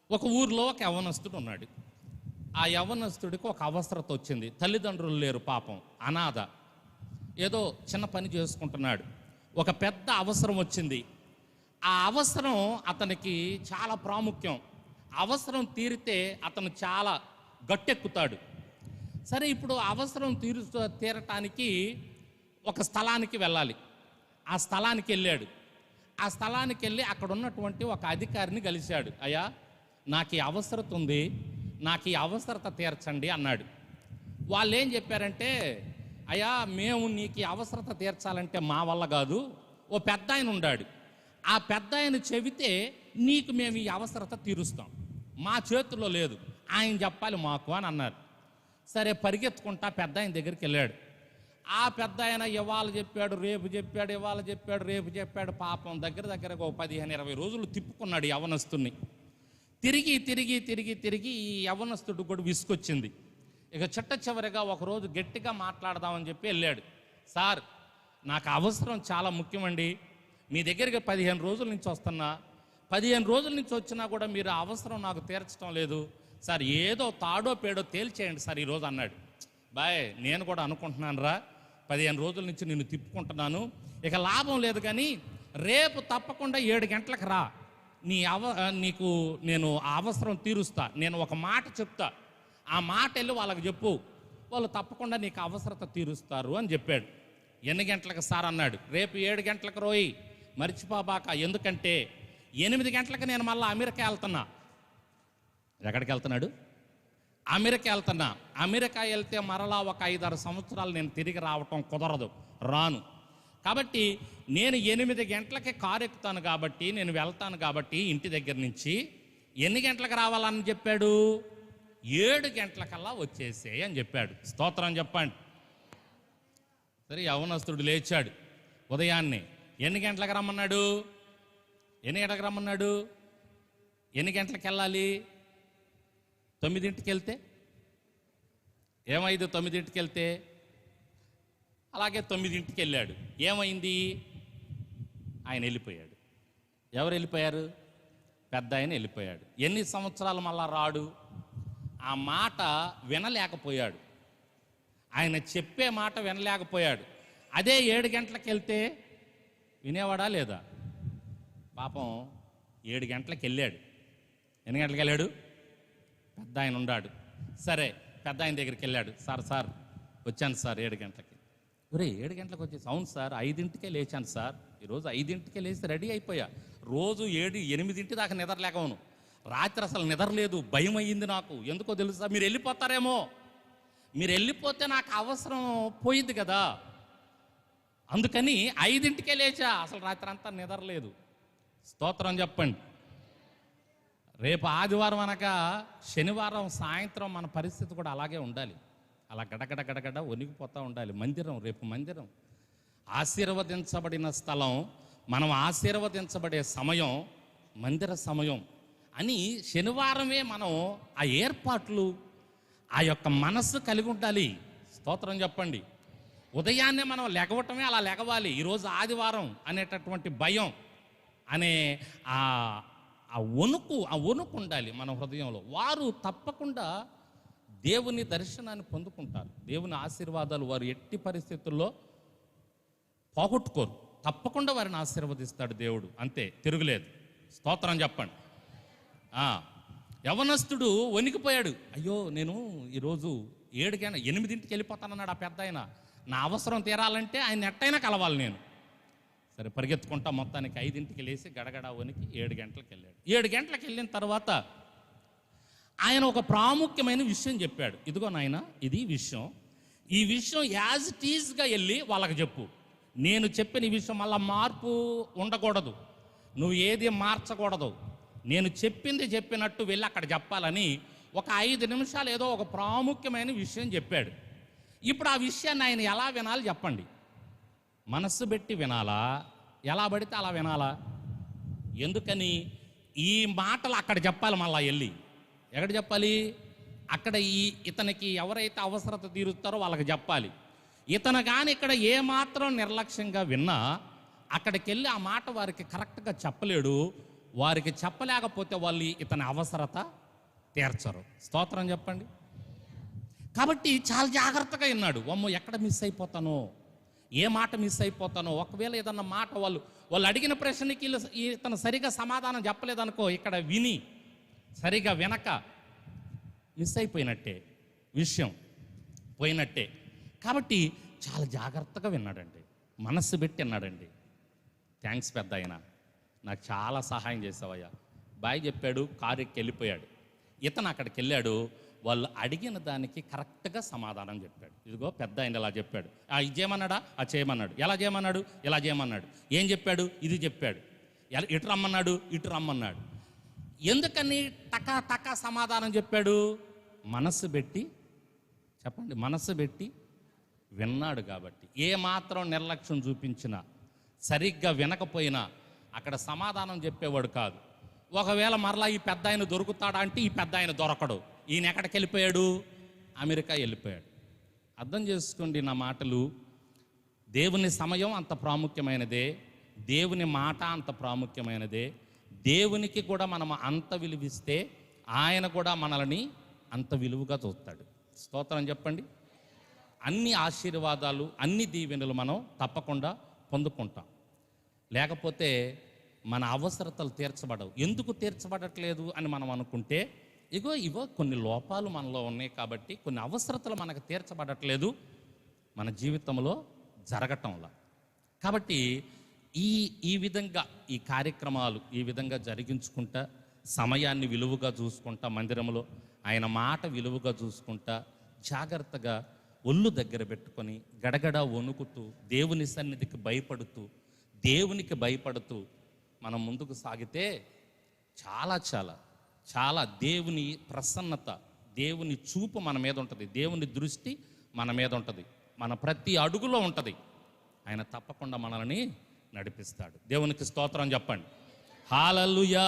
ఒక ఊరిలో ఒక యవ్వనస్తుడు ఉన్నాడు. ఆ యవ్వనస్తుడికి ఒక అవసరత వచ్చింది. తల్లిదండ్రులు లేరు, పాపం అనాథ. ఏదో చిన్న పని చేసుకుంటున్నాడు. ఒక పెద్ద అవసరం వచ్చింది. ఆ అవసరం అతనికి చాలా ప్రాముఖ్యం. అవసరం తీరితే అతను చాలా గట్టెక్కుతాడు. సరే, ఇప్పుడు అవసరం తీరటానికి ఒక స్థలానికి వెళ్ళాలి. ఆ స్థలానికి వెళ్ళాడు. ఆ స్థలానికి వెళ్ళి అక్కడ ఉన్నటువంటి ఒక అధికారిని కలిశాడు. అయ్యా, నాకు ఈ అవసరత ఉంది, నాకు ఈ అవసరత తీర్చండి అన్నాడు. వాళ్ళు ఏం చెప్పారంటే, అయ్యా, మేము నీకు ఈ అవసరత తీర్చాలంటే మా వల్ల కాదు, ఓ పెద్ద ఆయన ఉన్నాడు, ఆ పెద్ద ఆయన చెబితే నీకు మేము ఈ అవసరత తీరుస్తాం, మా చేతుల్లో లేదు, ఆయన చెప్పాలి మాకు అని అన్నారు. సరే, పరిగెత్తుకుంటా పెద్ద ఆయన దగ్గరికి వెళ్ళాడు. ఆ పెద్ద ఆయన ఇవాళ చెప్పాడు, రేపు చెప్పాడు, ఇవాళ చెప్పాడు, రేపు చెప్పాడు. పాపం దగ్గర ఒక 15-20 రోజులు తిప్పుకున్నాడు ఈ యవ్వనస్తుడిని. తిరిగి తిరిగి తిరిగి తిరిగి ఈ యవ్వనస్తుడు కూడా విసుకొచ్చింది. ఇక చిట్ట చివరిగా ఒకరోజు గట్టిగా మాట్లాడదామని చెప్పి వెళ్ళాడు. సార్, నాకు అవసరం చాలా ముఖ్యమండి, మీ దగ్గరికి 15 రోజుల నుంచి వస్తున్నా, 15 రోజుల నుంచి వచ్చినా కూడా మీరు అవసరం నాకు తీర్చడం లేదు సార్, ఏదో తాడో పేడో తేల్చేయండి సార్ ఈరోజు అన్నాడు. బాయ్, నేను కూడా అనుకుంటున్నాను రా, 15 రోజుల నుంచి నిన్ను తిప్పుకుంటున్నాను, ఇక లాభం లేదు, కానీ రేపు తప్పకుండా 7 గంటలకు రా, నీకు నేను ఆ అవసరం తీరుస్తా, నేను ఒక మాట చెప్తా, ఆ మాట వెళ్ళి వాళ్ళకి చెప్పు, వాళ్ళు తప్పకుండా నీకు అవసరత తీరుస్తారు అని చెప్పాడు. ఎన్ని గంటలకు సార్ అన్నాడు. రేపు 7 గంటలకు రోయి, మర్చిపోబాక, ఎందుకంటే 8 గంటలకు నేను మళ్ళీ అమెరికా వెళ్తున్నా. ఎక్కడికి వెళ్తున్నాడు? అమెరికా వెళ్తున్నా. అమెరికా వెళ్తే మరలా ఒక 5-6 సంవత్సరాలు నేను తిరిగి రావటం కుదరదు, రాను. కాబట్టి నేను 8 గంటలకి కారు ఎక్కుతాను, కాబట్టి నేను వెళ్తాను, కాబట్టి ఇంటి దగ్గర నుంచి ఎన్ని గంటలకు రావాలని చెప్పాడు? 7 గంటలకల్లా వచ్చేసే అని చెప్పాడు. స్తోత్రం చెప్పండి. సరే, యవ్వనస్తుడు లేచాడు. ఉదయాన్నే ఎన్ని గంటలకు రమ్మన్నాడు? ఎన్ని గంటలకు రమ్మన్నాడు? ఎన్ని గంటలకు వెళ్ళాలి? 9ంటికి వెళ్తే ఏమైంది? 9ంటికి వెళ్తే అలాగే 9ంటికి వెళ్ళాడు. ఏమైంది? ఆయన వెళ్ళిపోయాడు. ఎవరు వెళ్ళిపోయారు? పెద్ద ఆయన వెళ్ళిపోయాడు. ఎన్ని సంవత్సరాలు మళ్ళా రాడు? ఆ మాట వినలేకపోయాడు, ఆయన చెప్పే మాట వినలేకపోయాడు. అదే 7 గంటలకు వెళ్తే వినేవాడా లేదా? పాపం 7 గంటలకు వెళ్ళాడు. ఎన్ని గంటలకు వెళ్ళాడు? పెద్ద ఆయన ఉన్నాడు. సరే, పెద్ద ఆయన దగ్గరికి వెళ్ళాడు. సార్ వచ్చాను సార్ 7 గంటలకి. ఒరే, 7 గంటలకు వచ్చేసి? అవును సార్, 5ంటికే లేచాను సార్, ఈరోజు 5ంటికే లేచి రెడీ అయిపోయా. రోజు 7-8 దాకా నిద్రలేకవును, రాత్రి అసలు నిద్ర లేదు, భయం అయ్యింది నాకు. ఎందుకో తెలుసా? మీరు వెళ్ళిపోతారేమో, మీరు వెళ్ళిపోతే నాకు అవసరం పోయింది కదా, అందుకని 5ంటికే లేచా, అసలు రాత్రి అంతా నిద్ర లేదు. స్తోత్రం చెప్పండి. రేపు ఆదివారం అనగా శనివారం సాయంత్రం మన పరిస్థితి కూడా అలాగే ఉండాలి. అలా గడగడ వణికిపోతూ ఉండాలి. రేపు మందిరం ఆశీర్వదించబడిన స్థలం, మనం ఆశీర్వదించబడే సమయం మందిర సమయం అని శనివారమే మనం ఆ ఏర్పాట్లు, ఆ యొక్క మనస్సు కలిగి ఉండాలి. స్తోత్రం చెప్పండి. ఉదయాన్నే మనం లెగవటమే అలా లెగవాలి. ఈరోజు ఆదివారం అనేటటువంటి భయం అనే ఆ వణుకు ఉండాలి మన హృదయంలో. వారు తప్పకుండా దేవుని దర్శనాన్ని పొందుకుంటారు. దేవుని ఆశీర్వాదాలు వారు ఎట్టి పరిస్థితుల్లో పోగొట్టుకోరు. తప్పకుండా వారిని ఆశీర్వదిస్తాడు దేవుడు, అంతే, తిరుగులేదు. స్తోత్రం చెప్పండి. యవనస్తుడు వణికిపోయాడు. అయ్యో, నేను ఈరోజు 8ంటికి వెళ్ళిపోతానన్నాడు ఆ పెద్ద ఆయన. నా అవసరం తీరాలంటే ఆయన ఎట్టయినా కలవాలి నేను. సరే, పరిగెత్తుకుంటా మొత్తానికి 5ంటికి లేచి గడగడ వణికి 7 గంటలకు వెళ్ళాడు. 7 గంటలకు వెళ్ళిన తర్వాత ఆయన ఒక ప్రాముఖ్యమైన విషయం చెప్పాడు. ఇదిగో నాయన, ఇది విషయం, ఈ విషయం యాజ్ ఇట్ ఈజ్గా వెళ్ళి వాళ్ళకి చెప్పు. నేను చెప్పిన ఈ విషయం మళ్ళీ మార్పు ఉండకూడదు, నువ్వు ఏది మార్చకూడదు, నేను చెప్పింది చెప్పినట్టు వెళ్ళి అక్కడ చెప్పాలని ఒక 5 నిమిషాలు ఏదో ఒక ప్రాముఖ్యమైన విషయం చెప్పాడు. ఇప్పుడు ఆ విషయాన్ని ఆయన ఎలా వినాలి చెప్పండి? మనస్సు పెట్టి వినాలా? ఎలా పడితే అలా వినాలా? ఎందుకని? ఈ మాటలు అక్కడ చెప్పాలి. మళ్ళా వెళ్ళి ఎక్కడ చెప్పాలి? అక్కడ ఇతనికి ఎవరైతే అవసరత తీరుస్తారో వాళ్ళకి చెప్పాలి. ఇతను కానీ ఇక్కడ ఏమాత్రం నిర్లక్ష్యంగా విన్నా అక్కడికి వెళ్ళి ఆ మాట వారికి కరెక్ట్గా చెప్పలేడు, వారికి చెప్పలేకపోతే వాళ్ళు ఇతని అవసరత తీర్చరు. స్తోత్రం చెప్పండి. కాబట్టి చాలా జాగ్రత్తగా విన్నాడు. అమ్మో, ఎక్కడ మిస్ అయిపోతానో, ఏ మాట మిస్ అయిపోతానో, ఒకవేళ ఏదన్నా మాట వాళ్ళు అడిగిన ప్రశ్నకి ఇతను సరిగా సమాధానం చెప్పలేదనుకో, ఇక్కడ విని సరిగా వినక మిస్ అయిపోయినట్టే, విషయం పోయినట్టే. కాబట్టి చాలా జాగ్రత్తగా విన్నాడండి, మనస్సు పెట్టి విన్నాడండి. థ్యాంక్స్ పెద్ద ఆయన, నాకు చాలా సహాయం చేసావయ్యా. బాయ్ చెప్పాడు, కారు ఎక్కి వెళ్ళిపోయాడు. ఇతను అక్కడికి వెళ్ళాడు, వాళ్ళు అడిగిన దానికి కరెక్ట్గా సమాధానం చెప్పాడు. ఇదిగో పెద్ద ఆయన ఇలా చెప్పాడు, ఇది చేయమన్నాడా, అది చేయమన్నాడు. ఎలా చేయమన్నాడు, ఇలా చేయమన్నాడు. ఏం చెప్పాడు, ఇది చెప్పాడు. ఇటు రమ్మన్నాడు, ఇటు రమ్మన్నాడు. ఎందుకని టకా టకా సమాధానం చెప్పాడు? మనస్సు పెట్టి, చెప్పండి, మనస్సు పెట్టి విన్నాడు కాబట్టి. ఏ మాత్రం నిర్లక్ష్యం చూపించినా, సరిగ్గా వినకపోయినా అక్కడ సమాధానం చెప్పేవాడు కాదు. ఒకవేళ మరలా ఈ పెద్ద ఆయన దొరుకుతాడా అంటే ఈ పెద్ద ఆయన దొరకడు. ఈయన ఎక్కడికి వెళ్ళిపోయాడు? అమెరికా వెళ్ళిపోయాడు. అర్థం చేసుకోండి నా మాటలు. దేవుని సమయం అంత ప్రాముఖ్యమైనదే, దేవుని మాట అంత ప్రాముఖ్యమైనదే. దేవునికి కూడా మనం అంత విలువిస్తే ఆయన కూడా మనల్ని అంత విలువగా చూస్తాడు. స్తోత్రం చెప్పండి. అన్ని ఆశీర్వాదాలు, అన్ని దీవెనలు మనం తప్పకుండా పొందుకుంటాం. లేకపోతే మన అవసరతలు తీర్చబడవు. ఎందుకు తీర్చబడట్లేదు అని మనం అనుకుంటే, ఇవో కొన్ని లోపాలు మనలో ఉన్నాయి కాబట్టి కొన్ని అవసరతలు మనకు తీర్చబడట్లేదు మన జీవితంలో జరగటంలా. కాబట్టి ఈ విధంగా ఈ కార్యక్రమాలు ఈ విధంగా జరిగించుకుంటా, సమయాన్ని విలువగా చూసుకుంటా, మందిరంలో ఆయన మాట విలువగా చూసుకుంటా, జాగ్రత్తగా ఒళ్ళు దగ్గర పెట్టుకొని గడగడ వణుకుతూ, దేవుని సన్నిధికి భయపడుతూ, దేవునికి భయపడుతూ మనం ముందుకు సాగితే చాలా చాలా చాలా దేవుని ప్రసన్నత, దేవుని చూపు మన మీద ఉంటుంది, దేవుని దృష్టి మన మీద ఉంటుంది, మన ప్రతి అడుగులో ఉంటుంది. ఆయన తప్పకుండా మనల్ని నడిపిస్తాడు. దేవునికి స్తోత్రం చెప్పండి. హల్లెలూయా.